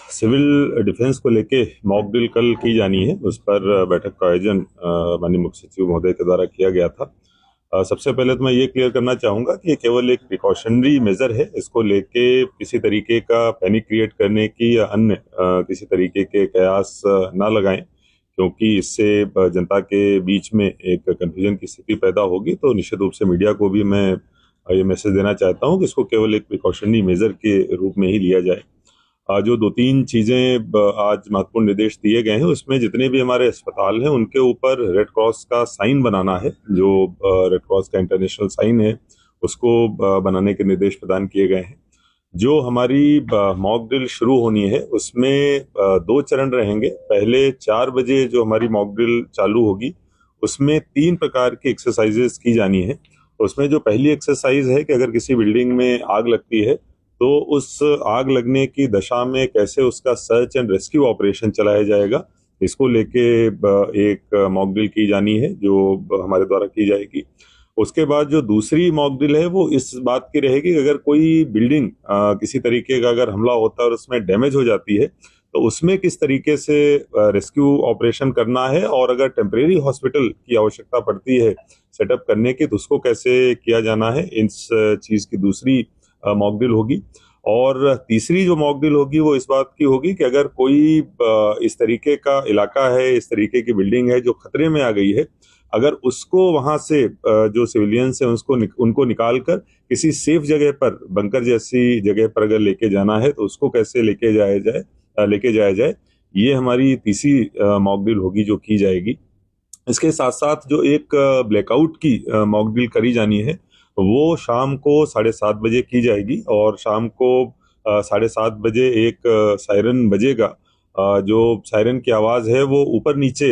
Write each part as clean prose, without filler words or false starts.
Civil defence को लेके mock drill कल की जानी है। उस पर बैठक का आयोजन माननीय मुख्य सचिव महोदय के द्वारा किया गया था। सबसे पहले तो मैं ये क्लियर करना चाहूंगा कि ये केवल एक प्रिकॉशनरी मेजर है। इसको लेके किसी तरीके का पैनिक क्रिएट करने की या अन्य किसी तरीके के कयास ना लगाएं, क्योंकि इससे जनता के बीच में एक कंफ्यूजन की स्थिति पैदा होगी। तो निश्चित रूप से मीडिया को भी मैं ये मैसेज देना चाहता हूं कि इसको केवल एक प्रिकॉशनरी मेजर के रूप में ही लिया जाए। जो दो तीन चीजें आज महत्वपूर्ण निर्देश दिए गए हैं, उसमें जितने भी हमारे अस्पताल हैं उनके ऊपर रेड क्रॉस का साइन बनाना है। जो रेड क्रॉस का इंटरनेशनल साइन है उसको बनाने के निर्देश प्रदान किए गए हैं। जो हमारी मॉक ड्रिल शुरू होनी है उसमें दो चरण रहेंगे। पहले 4 बजे जो हमारी मॉक ड्रिल चालू होगी उसमें 3 प्रकार की एक्सरसाइजेस की जानी है। उसमें जो पहली एक्सरसाइज है कि अगर किसी बिल्डिंग में आग लगती है तो उस आग लगने की दशा में कैसे उसका सर्च एंड रेस्क्यू ऑपरेशन चलाया जाएगा, इसको लेके एक मॉक ड्रिल की जानी है जो हमारे द्वारा की जाएगी। उसके बाद जो दूसरी मॉक ड्रिल है वो इस बात की रहेगी कि अगर कोई बिल्डिंग किसी तरीके का अगर हमला होता है और उसमें डैमेज हो जाती है तो उसमें किस तरीके से रेस्क्यू ऑपरेशन करना है, और अगर टेम्परेरी हॉस्पिटल की आवश्यकता पड़ती है सेटअप करने की तो उसको कैसे किया जाना है। इस चीज की दूसरी मॉक ड्रिल होगी। और तीसरी जो मॉक ड्रिल होगी वो इस बात की होगी कि अगर कोई इस तरीके का इलाका है, इस तरीके की बिल्डिंग है जो खतरे में आ गई है, अगर उसको वहां से जो सिविलियंस है उनको निकाल कर किसी सेफ जगह पर, बंकर जैसी जगह पर अगर लेके जाना है तो उसको कैसे लेके जाया जाए। ये हमारी तीसरी मॉक ड्रिल होगी जो की जाएगी। इसके साथ साथ जो एक ब्लैकआउट की मॉक ड्रिल करी जानी है वो शाम को 7:30 बजे की जाएगी। और शाम को 7:30 बजे एक सायरन बजेगा। जो सायरन की आवाज़ है वो ऊपर नीचे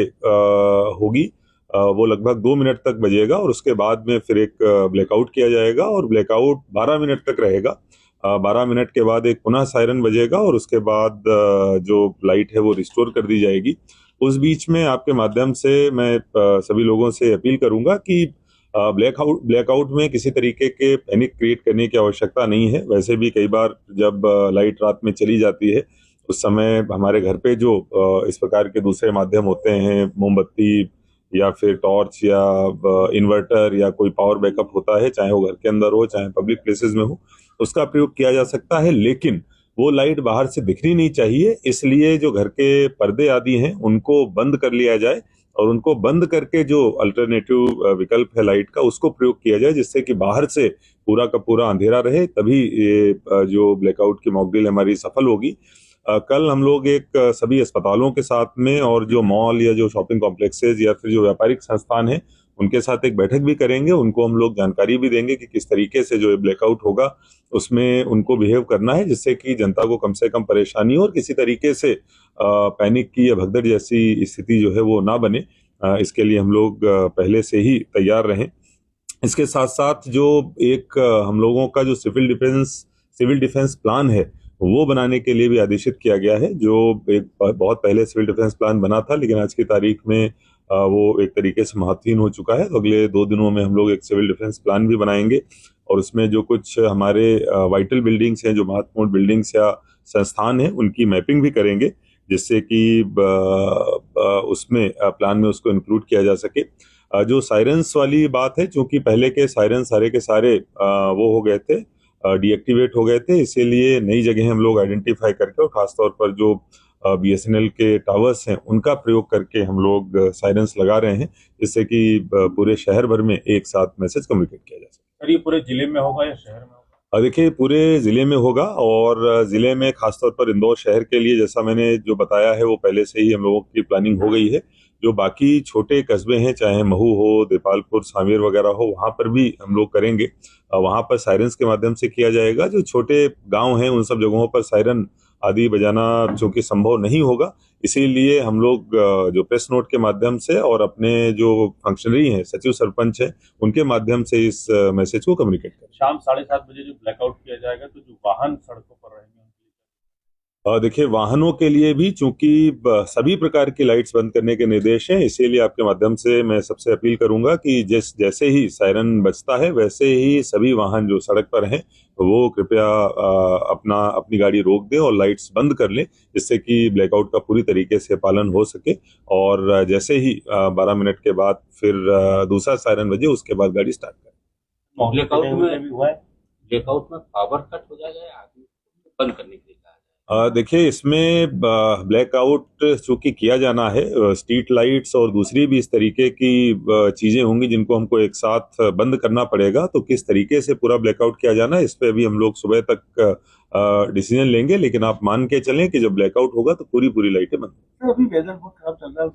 होगी। वो लगभग 2 मिनट तक बजेगा और उसके बाद में फिर एक ब्लैकआउट किया जाएगा और ब्लैकआउट 12 मिनट तक रहेगा। 12 मिनट के बाद एक पुनः सायरन बजेगा और उसके बाद जो लाइट है वो रिस्टोर कर दी जाएगी। उस बीच में आपके माध्यम से मैं सभी लोगों से अपील करूंगा कि ब्लैकआउट में किसी तरीके के पैनिक क्रिएट करने की आवश्यकता नहीं है। वैसे भी कई बार जब लाइट रात में चली जाती है उस समय हमारे घर पे जो इस प्रकार के दूसरे माध्यम होते हैं, मोमबत्ती या फिर टॉर्च या इन्वर्टर या कोई पावर बैकअप होता है, चाहे वो घर के अंदर हो चाहे पब्लिक प्लेसेस में हो, उसका प्रयोग किया जा सकता है। लेकिन वो लाइट बाहर से दिखनी नहीं चाहिए, इसलिए जो घर के पर्दे आदि हैं उनको बंद कर लिया जाए और उनको बंद करके जो अल्टरनेटिव विकल्प है लाइट का उसको प्रयोग किया जाए, जिससे कि बाहर से पूरा का पूरा अंधेरा रहे। तभी ये जो ब्लैकआउट की मॉक ड्रिल हमारी सफल होगी। कल हम लोग एक सभी अस्पतालों के साथ में और जो मॉल या जो शॉपिंग कॉम्प्लेक्सेस या फिर जो व्यापारिक संस्थान है उनके साथ एक बैठक भी करेंगे। उनको हम लोग जानकारी भी देंगे कि किस तरीके से जो ब्लैकआउट होगा उसमें उनको बिहेव करना है, जिससे कि जनता को कम से कम परेशानी हो और किसी तरीके से पैनिक की या भगदड़ जैसी स्थिति जो है वो ना बने। इसके लिए हम लोग पहले से ही तैयार रहें। इसके साथ साथ जो एक हम लोगों का जो सिविल डिफेंस प्लान है वो बनाने के लिए भी आदेशित किया गया है। जो एक बहुत पहले सिविल डिफेंस प्लान बना था लेकिन आज की तारीख में वो एक तरीके से महत्वहीन हो चुका है। तो अगले 2 दिनों में हम लोग एक सिविल डिफेंस प्लान भी बनाएंगे और उसमें जो कुछ हमारे वाइटल बिल्डिंग्स हैं, जो महत्वपूर्ण बिल्डिंग्स या संस्थान हैं, उनकी मैपिंग भी करेंगे, जिससे कि उसमें प्लान में उसको इंक्लूड किया जा सके। जो सायरेंस वाली बात है, चूंकि पहले के सायरन सारे के सारे वो हो गए थे, डीएक्टिवेट हो गए थे, इसीलिए नई जगह हम लोग आइडेंटिफाई करके और खासतौर पर जो बीएसएनएल के टावर्स हैं उनका प्रयोग करके हम लोग सायरेंस लगा रहे हैं, जिससे कि पूरे शहर भर में एक साथ मैसेज कम्युनिकेट किया जा सके। सर, ये पूरे जिले में होगा या शहर में होगा? देखिए, पूरे जिले में होगा और जिले में खासतौर पर इंदौर शहर के लिए जैसा मैंने जो बताया है वो पहले से ही हम लोगों की प्लानिंग हो गई है। जो बाकी छोटे कस्बे हैं, चाहे महू हो, देपालपुर, सांवेर वगैरह हो, वहां पर भी हम लोग करेंगे। वहां पर सायरन्स के माध्यम से किया जाएगा। जो छोटे गांव हैं उन सब जगहों पर सायरन आदि बजाना चूंकि संभव नहीं होगा, इसीलिए हम लोग जो प्रेस नोट के माध्यम से और अपने जो फंक्शनरी हैं, सचिव सरपंच हैं, उनके माध्यम से इस मैसेज को कम्युनिकेट करें। शाम 7:30 बजे जो ब्लैकआउट किया जाएगा तो जो वाहन सड़कों पर रहेंगे देखिए, वाहनों के लिए भी चूंकि सभी प्रकार की लाइट्स बंद करने के निर्देश हैं, इसीलिए आपके माध्यम से मैं सबसे अपील करूंगा कि जैसे ही सायरन बजता है वैसे ही सभी वाहन जो सड़क पर हैं वो कृपया अपनी गाड़ी रोक दें और लाइट्स बंद कर लें, जिससे कि ब्लैकआउट का पूरी तरीके से पालन हो सके। और जैसे ही 12 मिनट के बाद फिर दूसरा सायरन बजे उसके बाद गाड़ी स्टार्ट करें। मौके पे ब्लैकआउट में भी हुआ है। ब्लैकआउट में पावर कट हो जाएगा या आदमी को बंद करने के लिए कहा जाएगा? देखिए, इसमें ब्लैकआउट चूंकि किया जाना है, स्ट्रीट लाइट्स और दूसरी भी इस तरीके की चीजें होंगी जिनको हमको एक साथ बंद करना पड़ेगा, तो किस तरीके से पूरा ब्लैकआउट किया जाना है इस पे भी हम लोग सुबह तक डिसीजन लेंगे। लेकिन आप मान के चलें कि जब ब्लैकआउट होगा तो पूरी पूरी लाइटें बंद। सर, अभी वेदर बहुत खराब चल रहा है।